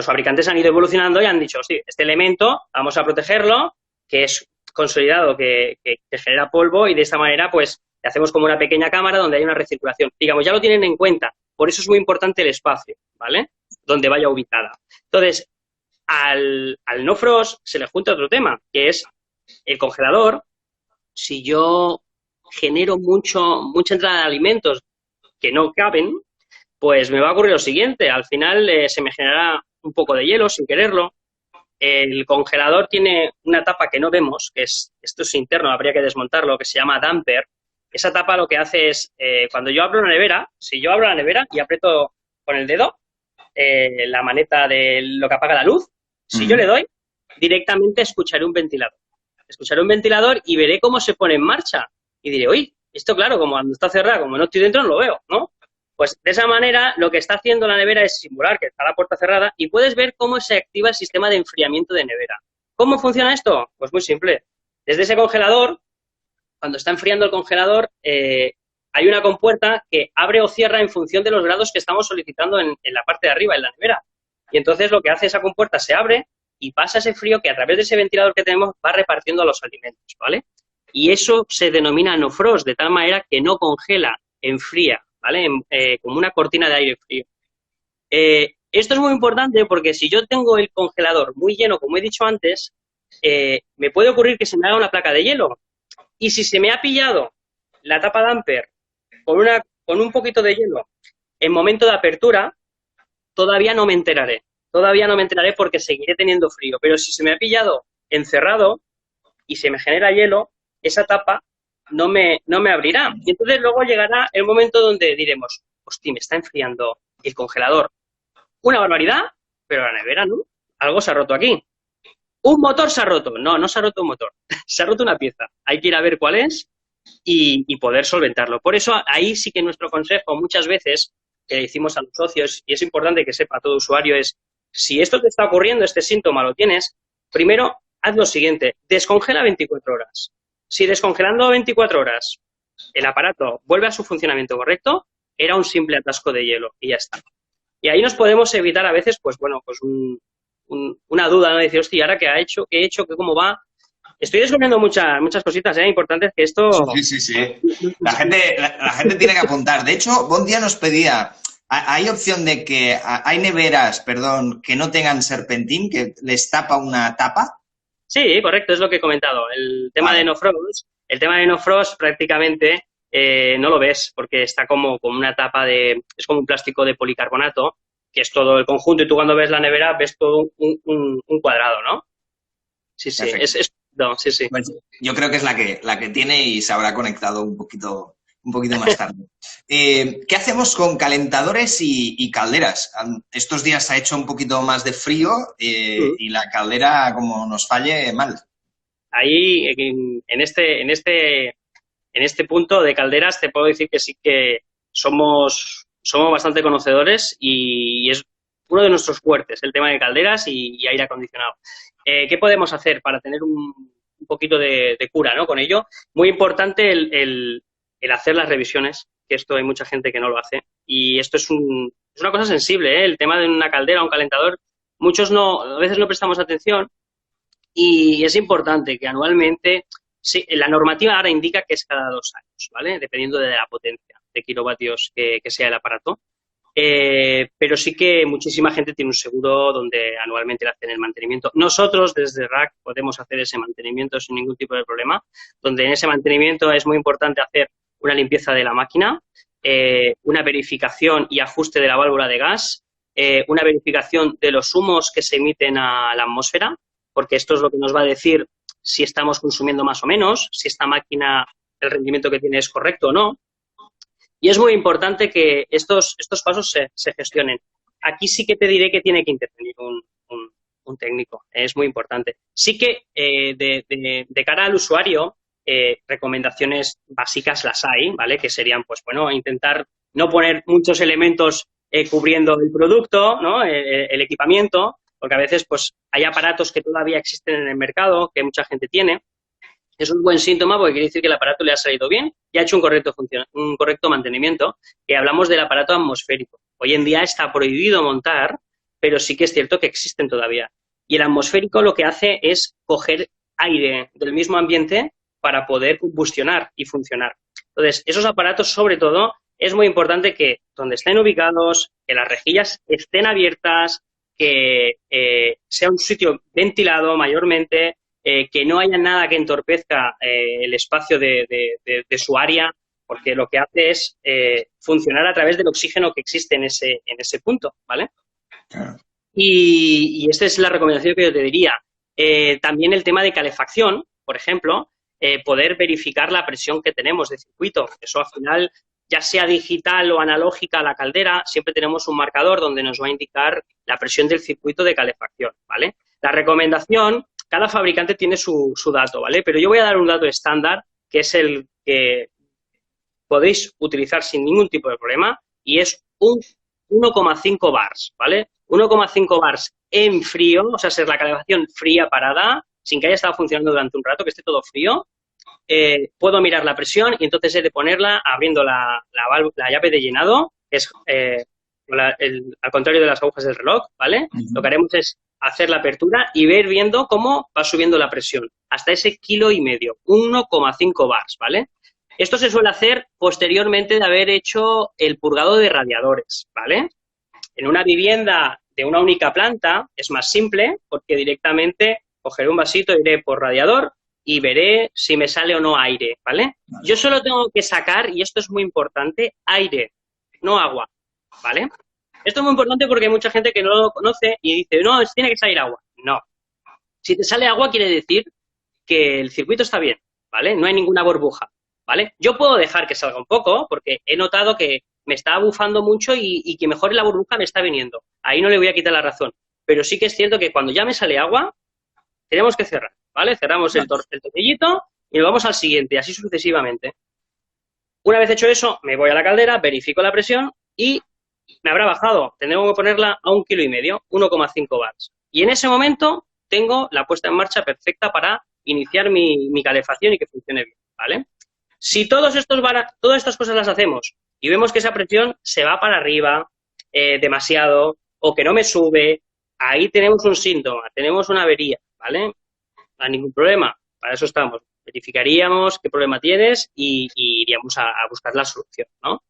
fabricantes han ido evolucionando y han dicho, sí, este elemento vamos a protegerlo, que es consolidado, que genera polvo, y de esta manera pues le hacemos como una pequeña cámara donde hay una recirculación. Digamos, ya lo tienen en cuenta. Por eso es muy importante el espacio, ¿vale? Donde vaya ubicada. Entonces, al no frost se le junta otro tema, que es el congelador. Si yo genero mucha entrada de alimentos que no caben, pues me va a ocurrir lo siguiente. Al final se me generará un poco de hielo sin quererlo. El congelador tiene una tapa que no vemos, esto es interno, habría que desmontarlo, que se llama damper. Esa tapa lo que hace es, cuando yo abro la nevera, si yo abro la nevera y aprieto con el dedo la maneta de lo que apaga la luz, si yo le doy, directamente escucharé un ventilador. Escucharé un ventilador y veré cómo se pone en marcha. Y diré, uy, esto claro, como cuando está cerrada, como no estoy dentro, no lo veo, ¿no? Pues de esa manera lo que está haciendo la nevera es simular que está la puerta cerrada y puedes ver cómo se activa el sistema de enfriamiento de nevera. ¿Cómo funciona esto? Pues muy simple. Desde ese congelador, cuando está enfriando el congelador, hay una compuerta que abre o cierra en función de los grados que estamos solicitando en la parte de arriba, en la nevera. Y entonces lo que hace esa compuerta se abre y pasa ese frío que a través de ese ventilador que tenemos va repartiendo a los alimentos, ¿vale? Y eso se denomina no frost, de tal manera que no congela, enfría, ¿vale? Como una cortina de aire frío. Esto es muy importante porque si yo tengo el congelador muy lleno, como he dicho antes, me puede ocurrir que se me haga una placa de hielo. Y si se me ha pillado la tapa damper con un poquito de hielo en momento de apertura, todavía no me enteraré. Todavía no me enteraré porque seguiré teniendo frío. Pero si se me ha pillado encerrado y se me genera hielo, esa tapa no me abrirá. Y entonces luego llegará el momento donde diremos, hostia, me está enfriando el congelador. Una barbaridad, pero la nevera no. Algo se ha roto aquí. ¿Un motor se ha roto? No, no se ha roto un motor. Se ha roto una pieza. Hay que ir a ver cuál es y poder solventarlo. Por eso ahí sí que nuestro consejo muchas veces que le decimos a los socios, y es importante que sepa todo usuario, es si esto te está ocurriendo, este síntoma lo tienes, primero haz lo siguiente, descongela 24 horas. Si descongelando 24 horas el aparato vuelve a su funcionamiento correcto, era un simple atasco de hielo y ya está. Y ahí nos podemos evitar a veces, pues bueno, pues una duda, ¿no? Decir, hostia, ¿ahora qué he hecho? ¿Cómo va? Estoy descubriendo muchas cositas, importantes que esto... Sí. La gente tiene que apuntar. De hecho, Bondia nos pedía, hay opción de que hay neveras, que no tengan serpentín, que les tapa una tapa. Sí, correcto, es lo que he comentado. El tema de no frost prácticamente no lo ves porque está como una tapa es como un plástico de policarbonato, que es todo el conjunto, y tú cuando ves la nevera ves todo un cuadrado, ¿no? Sí, no, sí. Bueno, yo creo que es la que tiene y se habrá conectado un poquito más tarde. ¿Qué hacemos con calentadores y calderas? Estos días ha hecho un poquito más de frío y la caldera, como nos falle, mal. Ahí, en este punto de calderas, te puedo decir que sí que somos bastante conocedores y es uno de nuestros fuertes, el tema de calderas y aire acondicionado. ¿Qué podemos hacer para tener un poquito de cura, ¿no? Con ello? Muy importante el hacer las revisiones, que esto hay mucha gente que no lo hace. Y esto es una cosa sensible, ¿eh? El tema de una caldera, un calentador, a veces no prestamos atención y es importante que anualmente, sí, la normativa ahora indica que es cada 2 años, ¿vale? Dependiendo de la potencia de kilovatios que sea el aparato. Pero sí que muchísima gente tiene un seguro donde anualmente le hacen el mantenimiento. Nosotros desde RAC podemos hacer ese mantenimiento sin ningún tipo de problema, donde en ese mantenimiento es muy importante hacer una limpieza de la máquina, una verificación y ajuste de la válvula de gas, una verificación de los humos que se emiten a la atmósfera, porque esto es lo que nos va a decir si estamos consumiendo más o menos, si esta máquina, el rendimiento que tiene es correcto o no. Y es muy importante que estos pasos se gestionen. Aquí sí que te diré que tiene que intervenir un técnico. Es muy importante. Sí que de cara al usuario, recomendaciones básicas las hay, ¿vale? Que serían, pues bueno, intentar no poner muchos elementos cubriendo el producto, ¿no? El equipamiento, porque a veces pues hay aparatos que todavía existen en el mercado, que mucha gente tiene. Es un buen síntoma porque quiere decir que el aparato le ha salido bien y ha hecho un correcto mantenimiento, que hablamos del aparato atmosférico. Hoy en día está prohibido montar, pero sí que es cierto que existen todavía. Y el atmosférico lo que hace es coger aire del mismo ambiente para poder combustionar y funcionar. Entonces, esos aparatos, sobre todo, es muy importante que donde estén ubicados, que las rejillas estén abiertas, que sea un sitio ventilado mayormente, que no haya nada que entorpezca el espacio de su área, porque lo que hace es funcionar a través del oxígeno que existe en ese punto, ¿vale? Claro. Y esta es la recomendación que yo te diría. También el tema de calefacción, por ejemplo, poder verificar la presión que tenemos de circuito. Eso al final, ya sea digital o analógica la caldera, siempre tenemos un marcador donde nos va a indicar la presión del circuito de calefacción, ¿vale? La recomendación, cada fabricante tiene su dato, ¿vale? Pero yo voy a dar un dato estándar, que es el que podéis utilizar sin ningún tipo de problema, y es un 1,5 bars, ¿vale? 1,5 bars en frío, o sea, ser la calefacción fría parada, sin que haya estado funcionando durante un rato, que esté todo frío. Puedo mirar la presión y entonces he de ponerla abriendo la llave de llenado, que es al contrario de las agujas del reloj, ¿vale? Lo que haremos es hacer la apertura y ver viendo cómo va subiendo la presión, hasta ese 1,5 kg, 1,5 bars, ¿vale? Esto se suele hacer posteriormente de haber hecho el purgado de radiadores, ¿vale? En una vivienda de una única planta es más simple porque directamente cogeré un vasito, iré por radiador y veré si me sale o no aire, ¿vale? Yo solo tengo que sacar, y esto es muy importante, aire, no agua, ¿vale? Esto es muy importante porque hay mucha gente que no lo conoce y dice, no, tiene que salir agua. No. Si te sale agua quiere decir que el circuito está bien, ¿vale? No hay ninguna burbuja, ¿vale? Yo puedo dejar que salga un poco porque he notado que me está bufando mucho y que mejor la burbuja me está viniendo. Ahí no le voy a quitar la razón. Pero sí que es cierto que cuando ya me sale agua, tenemos que cerrar, ¿vale? Cerramos el tornillito y nos vamos al siguiente, así sucesivamente. Una vez hecho eso, me voy a la caldera, verifico la presión y me habrá bajado. Tendremos que ponerla a 1,5 kg, 1,5 bars. Y en ese momento tengo la puesta en marcha perfecta para iniciar mi calefacción y que funcione bien, ¿vale? Si todas estas cosas las hacemos y vemos que esa presión se va para arriba demasiado o que no me sube, ahí tenemos un síntoma, tenemos una avería, ¿vale? No hay ningún problema, para eso estamos. Verificaríamos qué problema tienes y iríamos a buscar la solución, ¿no?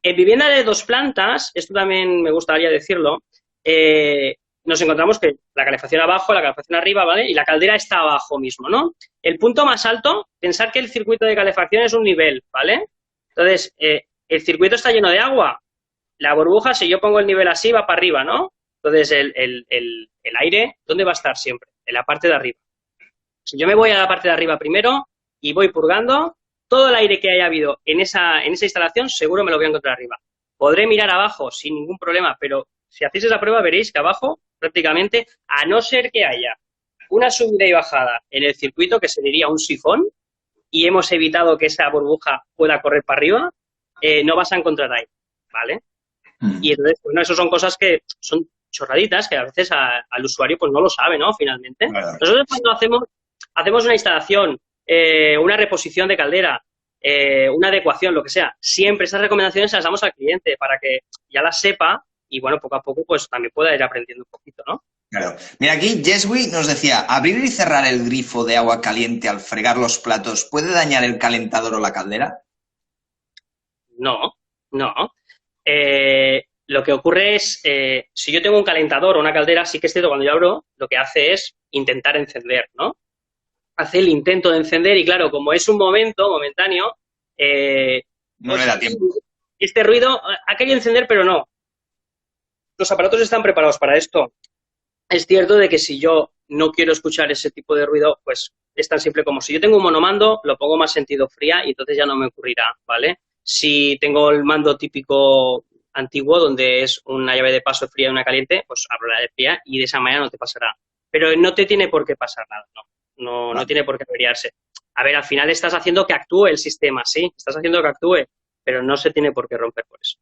En vivienda de 2 plantas, esto también me gustaría decirlo, nos encontramos que la calefacción abajo, la calefacción arriba, ¿vale? Y la caldera está abajo mismo, ¿no? El punto más alto, pensar que el circuito de calefacción es un nivel, ¿vale? Entonces, el circuito está lleno de agua. La burbuja, si yo pongo el nivel así, va para arriba, ¿no? Entonces, el aire, ¿dónde va a estar siempre? En la parte de arriba. Si yo me voy a la parte de arriba primero y voy purgando, todo el aire que haya habido en esa instalación seguro me lo voy a encontrar arriba. Podré mirar abajo sin ningún problema, pero si hacéis esa prueba veréis que abajo prácticamente, a no ser que haya una subida y bajada en el circuito, que se diría un sifón, y hemos evitado que esa burbuja pueda correr para arriba, no vas a encontrar aire, ¿vale? Y entonces, bueno, eso son cosas que son chorraditas que a veces al usuario pues no lo sabe, ¿no? Finalmente. Claro. Nosotros cuando hacemos una instalación, una reposición de caldera, una adecuación, lo que sea, siempre esas recomendaciones las damos al cliente para que ya las sepa y, bueno, poco a poco pues también pueda ir aprendiendo un poquito, ¿no? Claro. Mira, aquí Jeswi nos decía, ¿abrir y cerrar el grifo de agua caliente al fregar los platos puede dañar el calentador o la caldera? No, no. Lo que ocurre es, si yo tengo un calentador o una caldera, sí que es cierto, cuando yo abro, lo que hace es intentar encender, ¿no? Hace el intento de encender y, claro, como es un momento momentáneo, no le da tiempo. Este ruido ha querido encender, pero no. Los aparatos están preparados para esto. Es cierto de que si yo no quiero escuchar ese tipo de ruido, pues es tan simple como si yo tengo un monomando, lo pongo más sentido fría y entonces ya no me ocurrirá, ¿vale? Si tengo el mando típico antiguo, donde es una llave de paso fría y una caliente, pues abro la de fría y de esa manera no te pasará. Pero no te tiene por qué pasar nada, no tiene por qué averiarse. A ver, al final estás haciendo que actúe el sistema, sí, estás haciendo que actúe, pero no se tiene por qué romper por eso.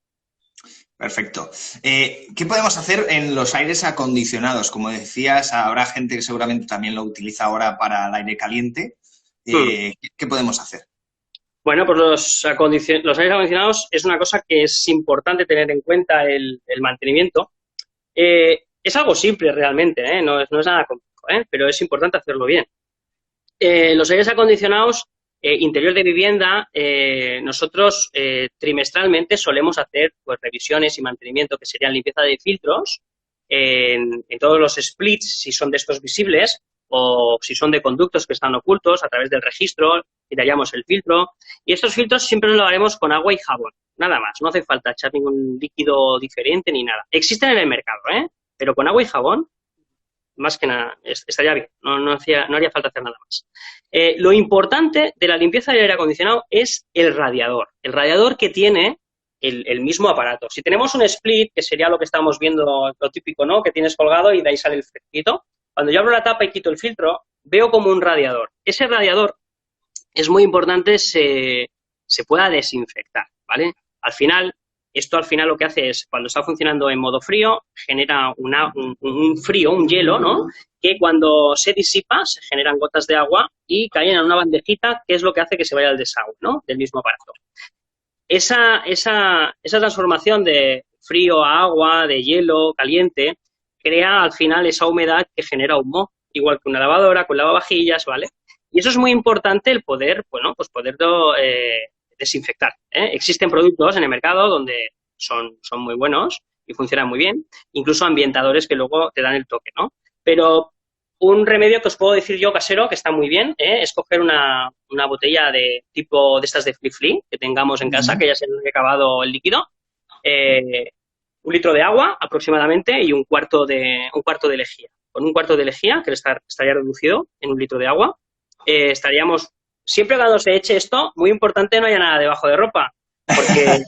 Perfecto. ¿Qué podemos hacer en los aires acondicionados? Como decías, habrá gente que seguramente también lo utiliza ahora para el aire caliente. Hmm. ¿Qué podemos hacer? Bueno, pues los aires acondicionados es una cosa que es importante tener en cuenta el mantenimiento. Es algo simple realmente, ¿eh? No es nada complejo, ¿eh? Pero es importante hacerlo bien. Los aires acondicionados, interior de vivienda, nosotros trimestralmente solemos hacer pues, revisiones y mantenimiento, que serían limpieza de filtros en todos los splits, si son de estos visibles, o si son de conductos que están ocultos, a través del registro, quitaríamos el filtro. Y estos filtros siempre los lavaremos con agua y jabón, nada más. No hace falta echar ningún líquido diferente ni nada. Existen en el mercado, ¿eh? Pero con agua y jabón, más que nada, estaría bien. No haría falta hacer nada más. Lo importante de la limpieza del aire acondicionado es el radiador. El radiador que tiene el mismo aparato. Si tenemos un split, que sería lo que estamos viendo, lo típico, ¿no? Que tienes colgado y de ahí sale el fresquito. Cuando yo abro la tapa y quito el filtro, veo como un radiador. Ese radiador es muy importante se pueda desinfectar, ¿vale? Esto al final lo que hace es, cuando está funcionando en modo frío, genera un frío, un hielo, ¿no? Que cuando se disipa, se generan gotas de agua y caen en una bandejita, que es lo que hace que se vaya al desagüe, ¿no? Del mismo aparato. Esa transformación de frío a agua, de hielo, caliente, crea al final esa humedad que genera humo, igual que una lavadora, con lavavajillas, ¿vale? Y eso es muy importante el poder, bueno, pues poderlo desinfectar, ¿eh? Existen productos en el mercado donde son muy buenos y funcionan muy bien, incluso ambientadores que luego te dan el toque, ¿no? Pero un remedio que os puedo decir yo casero, que está muy bien, es coger una botella de tipo de estas de Flip que tengamos en casa, que ya se ha acabado el líquido, 1 litro de agua aproximadamente y un cuarto de lejía. Con un cuarto de lejía, que estaría reducido en 1 litro de agua, estaríamos, siempre cuando se eche esto, muy importante no haya nada debajo de ropa, porque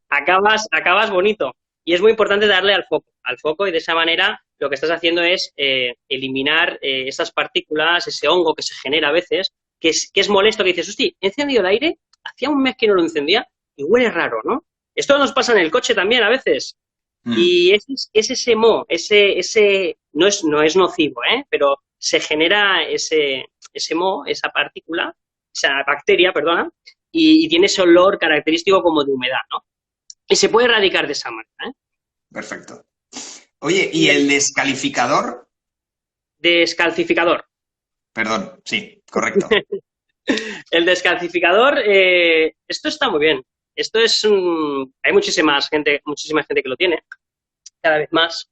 acabas bonito. Y es muy importante darle al foco y de esa manera lo que estás haciendo es eliminar esas partículas, ese hongo que se genera a veces, que es molesto, que dices, hostia, he encendido el aire, hacía un mes que no lo encendía y huele raro, ¿no? Esto nos pasa en el coche también a veces. Y es ese moho, no es nocivo, pero se genera ese moho, esa partícula, esa bacteria, perdona, y tiene ese olor característico como de humedad, ¿no? Y se puede erradicar de esa manera, ¿eh? Perfecto. Oye, ¿y el descalificador? Descalcificador. Perdón, sí, correcto. El descalcificador, esto está muy bien. Esto hay muchísima gente que lo tiene, cada vez más,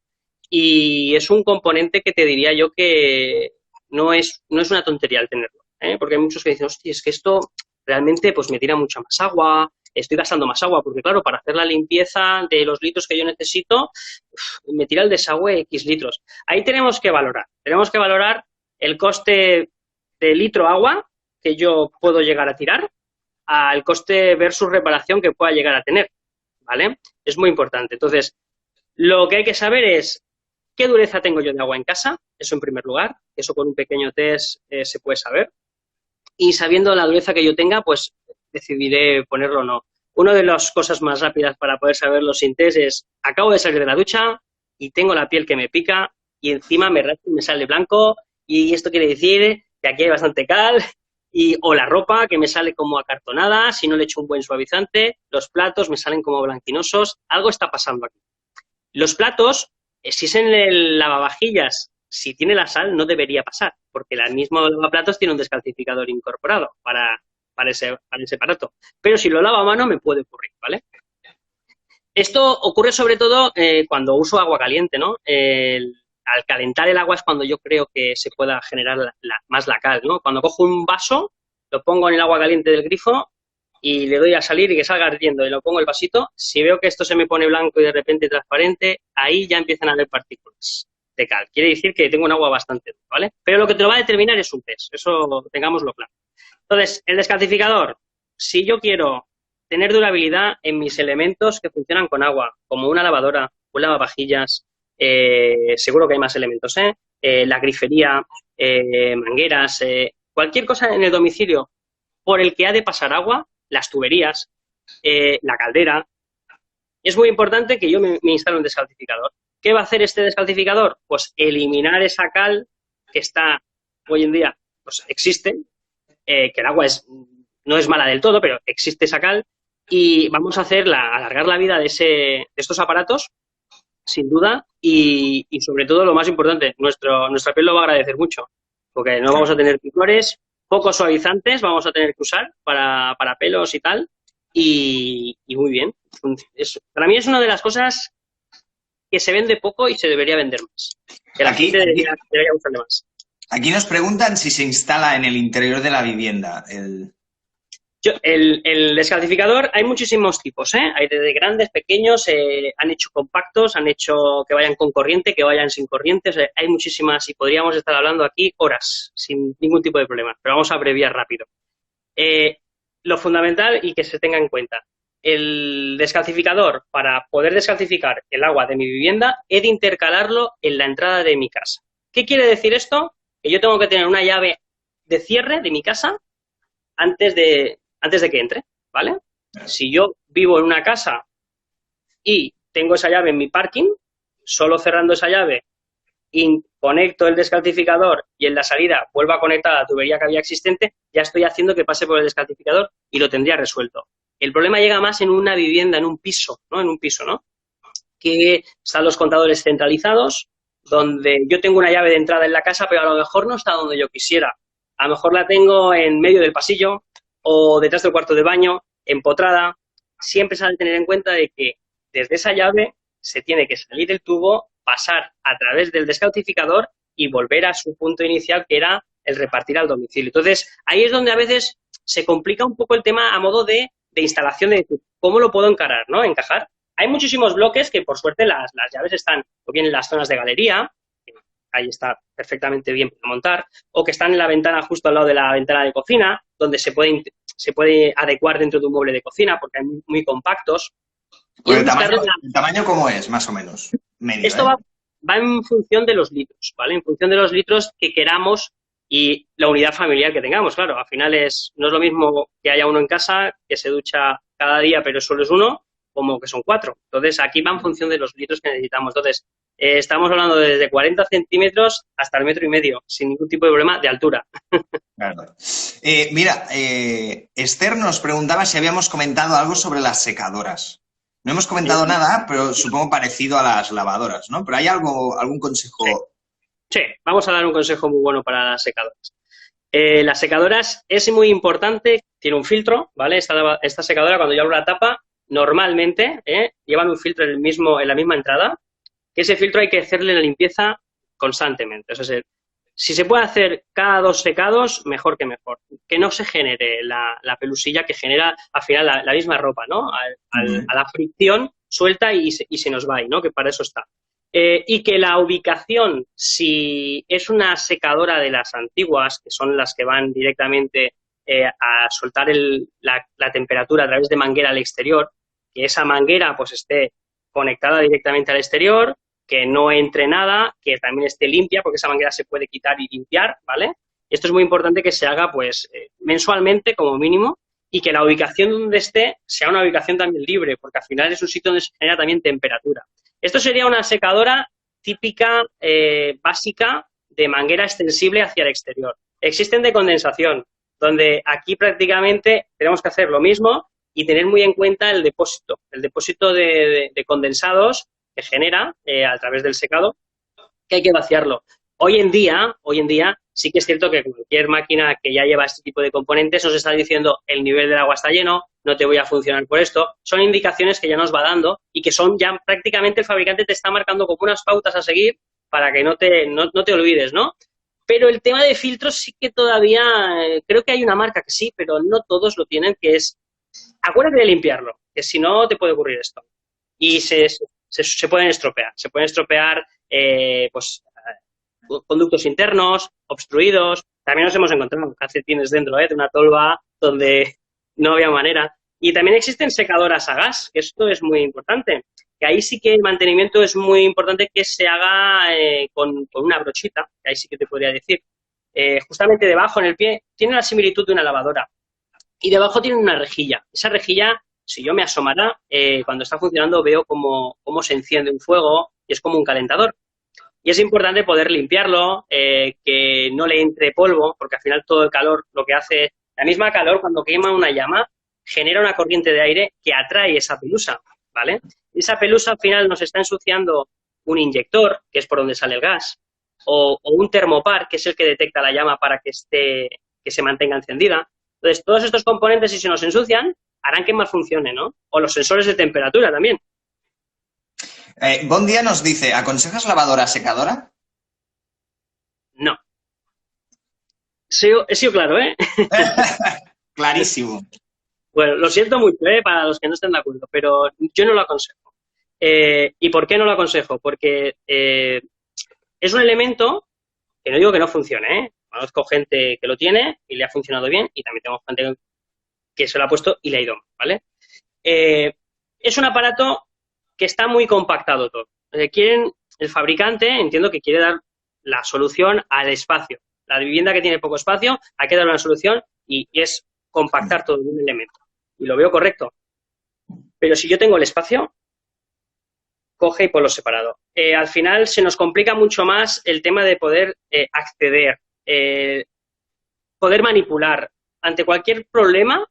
y es un componente que te diría yo que no es una tontería el tenerlo, ¿eh? Porque hay muchos que dicen, hostia, es que esto realmente pues me tira mucha más agua, estoy gastando más agua, porque claro, para hacer la limpieza de los litros que yo necesito, me tira el desagüe X litros. Ahí tenemos que valorar el coste de litro agua que yo puedo llegar a tirar al coste versus reparación que pueda llegar a tener, ¿vale? Es muy importante. Entonces, lo que hay que saber es qué dureza tengo yo de agua en casa, eso en primer lugar, eso con un pequeño test se puede saber. Y sabiendo la dureza que yo tenga, pues decidiré ponerlo o no. Una de las cosas más rápidas para poder saberlo sin test es, acabo de salir de la ducha y tengo la piel que me pica y encima me sale blanco y esto quiere decir que aquí hay bastante cal o la ropa que me sale como acartonada, si no le echo un buen suavizante, los platos me salen como blanquinosos, algo está pasando aquí. Los platos, si es en el lavavajillas, si tiene la sal, no debería pasar, porque el mismo lavaplatos tiene un descalcificador incorporado para ese aparato. Pero si lo lavo a mano, me puede ocurrir, ¿vale? Esto ocurre sobre todo cuando uso agua caliente, ¿no? Al calentar el agua es cuando yo creo que se pueda generar más la cal, ¿no? Cuando cojo un vaso, lo pongo en el agua caliente del grifo y le doy a salir y que salga ardiendo y lo pongo en el vasito, si veo que esto se me pone blanco y de repente transparente, ahí ya empiezan a haber partículas de cal. Quiere decir que tengo un agua bastante dura, ¿vale? Pero lo que te lo va a determinar es un test, eso tengámoslo claro. Entonces, el descalcificador, si yo quiero tener durabilidad en mis elementos que funcionan con agua, como una lavadora, un lavavajillas, seguro que hay más elementos, la grifería, mangueras, cualquier cosa en el domicilio por el que ha de pasar agua, las tuberías, la caldera, es muy importante que yo me instale un descalcificador. ¿Qué va a hacer este descalcificador? Pues eliminar esa cal que está hoy en día, pues existe, que el agua no es mala del todo, pero existe esa cal, y vamos a alargar la vida de estos aparatos, sin duda, y sobre todo, lo más importante, nuestra piel lo va a agradecer mucho, porque no vamos a tener picores, pocos suavizantes vamos a tener que usar para pelos y tal, y muy bien. Para mí es una de las cosas que se vende poco y se debería vender más. Que la gente debería usarle más. Aquí nos preguntan si se instala en el interior de la vivienda. El descalcificador, hay muchísimos tipos, ¿eh? Hay desde grandes, pequeños, han hecho compactos, han hecho que vayan con corriente, que vayan sin corriente. O sea, hay muchísimas y podríamos estar hablando aquí horas sin ningún tipo de problema, pero vamos a abreviar rápido. Lo fundamental y que se tenga en cuenta, el descalcificador, para poder descalcificar el agua de mi vivienda, he de intercalarlo en la entrada de mi casa. ¿Qué quiere decir esto? Que yo tengo que tener una llave de cierre de mi casa antes de que entre, ¿vale? Si yo vivo en una casa y tengo esa llave en mi parking, solo cerrando esa llave y conecto el descalcificador y en la salida vuelvo a conectar a la tubería que había existente, ya estoy haciendo que pase por el descalcificador y lo tendría resuelto. El problema llega más en una vivienda, en un piso, ¿no? Que están los contadores centralizados, donde yo tengo una llave de entrada en la casa, pero a lo mejor no está donde yo quisiera. A lo mejor la tengo en medio del pasillo o detrás del cuarto de baño, empotrada. Siempre se ha de tener en cuenta de que desde esa llave se tiene que salir el tubo, pasar a través del descalcificador y volver a su punto inicial, que era el repartir al domicilio. Entonces, ahí es donde a veces se complica un poco el tema a modo de instalación, de cómo lo puedo encarar, ¿no? Encajar. Hay muchísimos bloques que, por suerte, las llaves están o bien en las zonas de galería, ahí está perfectamente bien para montar, o que están en la ventana justo al lado de la ventana de cocina, donde se puede adecuar dentro de un mueble de cocina, porque hay muy compactos. ¿El tamaño cómo es, más o menos? Medio, esto va en función de los litros, ¿vale? En función de los litros que queramos y la unidad familiar que tengamos, claro. Al final no es lo mismo que haya uno en casa, que se ducha cada día, pero solo es uno, como que son 4. Entonces, aquí va en función de los litros que necesitamos. Entonces, estamos hablando de desde 40 centímetros hasta el 1,5 metros, sin ningún tipo de problema de altura. Claro. Mira, Esther nos preguntaba si habíamos comentado algo sobre las secadoras. No hemos comentado nada, pero supongo parecido a las lavadoras, ¿no? ¿Pero hay algún consejo? Sí, vamos a dar un consejo muy bueno para las secadoras. Las secadoras es muy importante, tiene un filtro, ¿vale? Esta secadora, cuando yo abro la tapa, normalmente llevan un filtro en la misma entrada, que ese filtro hay que hacerle la limpieza constantemente. O sea, si se puede hacer cada 2 secados, mejor que mejor. Que no se genere la pelusilla que genera al final la misma ropa, ¿no? A la fricción suelta y se nos va ahí, ¿no? Que para eso está. Y que la ubicación, si es una secadora de las antiguas, que son las que van directamente a soltar la temperatura a través de manguera al exterior, que esa manguera pues esté conectada directamente al exterior, que no entre nada, que también esté limpia, porque esa manguera se puede quitar y limpiar, ¿vale? Esto es muy importante que se haga pues mensualmente como mínimo y que la ubicación donde esté sea una ubicación también libre, porque al final es un sitio donde se genera también temperatura. Esto sería una secadora típica, básica, de manguera extensible hacia el exterior. Existen de condensación, donde aquí prácticamente tenemos que hacer lo mismo y tener muy en cuenta el depósito de condensados que genera a través del secado, que hay que vaciarlo. Hoy en día, sí que es cierto que cualquier máquina que ya lleva este tipo de componentes nos está diciendo el nivel del agua está lleno, no te voy a funcionar por esto. Son indicaciones que ya nos va dando y que son ya prácticamente el fabricante te está marcando como unas pautas a seguir para que no te olvides, ¿no? Pero el tema de filtros sí que todavía, creo que hay una marca que sí, pero no todos lo tienen, que es, acuérdate de limpiarlo, que si no te puede ocurrir esto. Y se pueden estropear. Se pueden estropear, conductos internos, obstruidos. También nos hemos encontrado calcetines dentro de una tolva donde no había manera. Y también existen secadoras a gas, que esto es muy importante. Que ahí sí que el mantenimiento es muy importante que se haga con una brochita, que ahí sí que te podría decir. Justamente debajo, en el pie, tiene la similitud de una lavadora. Y debajo tiene una rejilla. Esa rejilla si yo me asomara, cuando está funcionando veo cómo se enciende un fuego y es como un calentador. Y es importante poder limpiarlo, que no le entre polvo, porque al final todo el calor lo que hace, la misma calor cuando quema una llama, genera una corriente de aire que atrae esa pelusa, ¿vale? Y esa pelusa al final nos está ensuciando un inyector, que es por donde sale el gas, o un termopar, que es el que detecta la llama para que se mantenga encendida. Entonces, todos estos componentes, si se nos ensucian, harán que mal funcione, ¿no? O los sensores de temperatura también. Bon Día nos dice, ¿aconsejas lavadora secadora? No. He sido claro, ¿eh? Clarísimo. Bueno, lo siento mucho, para los que no estén de acuerdo, pero yo no lo aconsejo. ¿Y por qué no lo aconsejo? Porque es un elemento que no digo que no funcione, Conozco gente que lo tiene y le ha funcionado bien y también tengo gente que se lo ha puesto y le ha ido mal, ¿vale? Es un aparato que está muy compactado todo. El fabricante, entiendo que quiere dar la solución al espacio. La vivienda que tiene poco espacio, hay que darle una solución y es compactar todo en un elemento. Y lo veo correcto. Pero si yo tengo el espacio, coge y ponlo separado. Al final se nos complica mucho más el tema de poder acceder, poder manipular. Ante cualquier problema,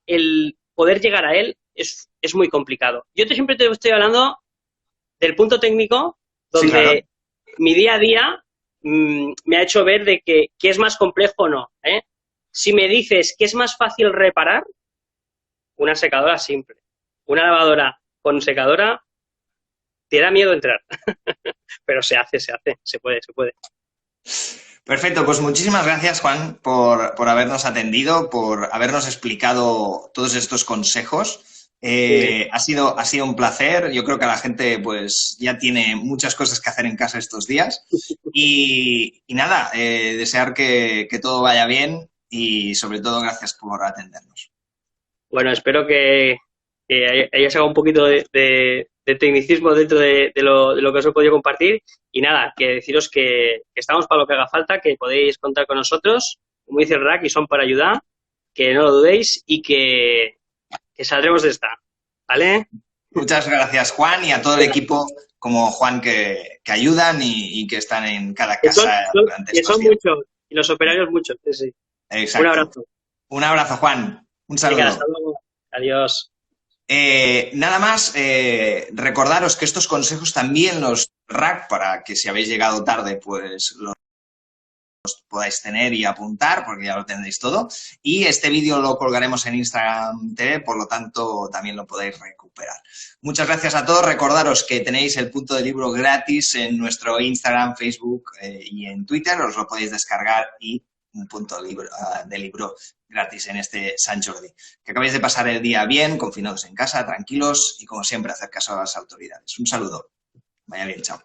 el poder llegar a él es muy complicado. Yo siempre te estoy hablando del punto técnico donde sí, claro, mi día a día me ha hecho ver de que es más complejo o no. Si me dices que es más fácil reparar, una secadora simple. Una lavadora con secadora te da miedo entrar. Pero se puede. Perfecto, pues muchísimas gracias, Juan, por habernos atendido, por habernos explicado todos estos consejos. Sí. Ha sido un placer. Yo creo que la gente pues ya tiene muchas cosas que hacer en casa estos días. Y nada, desear que todo vaya bien y sobre todo gracias por atendernos. Bueno, espero que haya sacado un poquito de tecnicismo dentro de lo que os he podido compartir. Y nada, que deciros que estamos para lo que haga falta, que podéis contar con nosotros, como dice el Rack, y son para ayudar, que no lo dudéis y que saldremos de esta, ¿vale? Muchas gracias, Juan, y a todo el equipo como Juan que ayudan y que están en cada casa durante estos días. Son muchos, y los operarios muchos, sí. Exacto. Un abrazo. Un abrazo, Juan. Un saludo. Venga, hasta luego. Adiós. Nada más, recordaros que estos consejos también los Rack, para que si habéis llegado tarde, pues los podáis tener y apuntar, porque ya lo tendréis todo. Y este vídeo lo colgaremos en Instagram TV, por lo tanto, también lo podéis recuperar. Muchas gracias a todos. Recordaros que tenéis el punto de libro gratis en nuestro Instagram, Facebook y en Twitter. Os lo podéis descargar y un punto de libro gratis en este Sant Jordi. Que acabéis de pasar el día bien, confinados en casa, tranquilos y, como siempre, hacer caso a las autoridades. Un saludo. Vaya bien, chao.